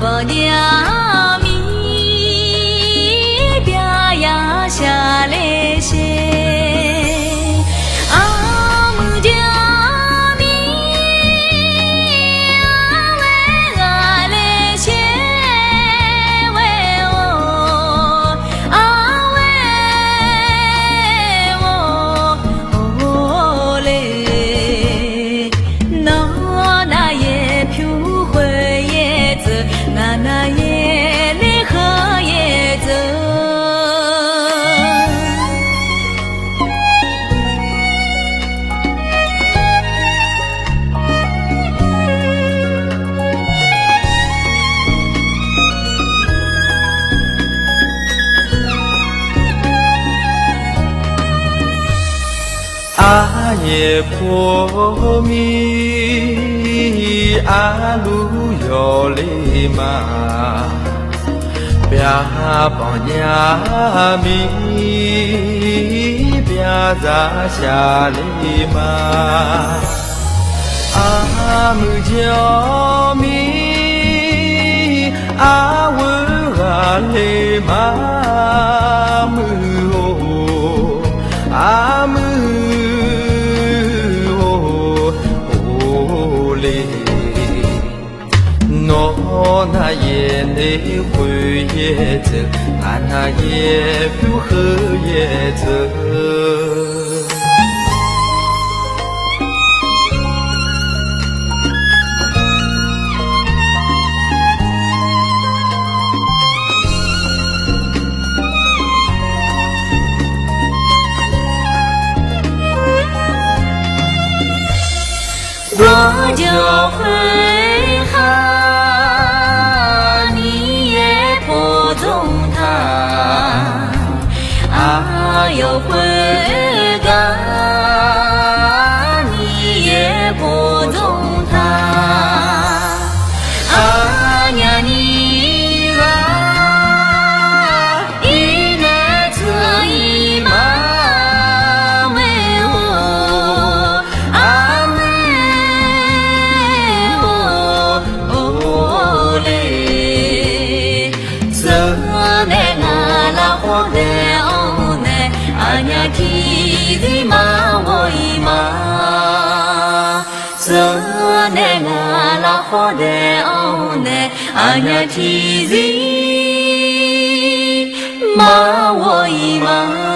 伯娘咪边呀下来些，阿姆家咪阿喂阿来些喂哦阿喂哦嘞，那也飘回叶子，那也来喝叶子。阿耶婆咪阿鲁哟哩嘛，别帮呀咪别在下哩嘛，阿姆叫咪阿文阿哩嘛姆哦阿姆。我那也内会也走，俺那也不喝也走。我就会喊。有会干，你也不懂他。阿娘你啊，一来这一马为我阿妹哦嘞，这内阿拉活的。提子嘛我一嘛，这内阿拉好的哦内，阿娘提子嘛我一嘛。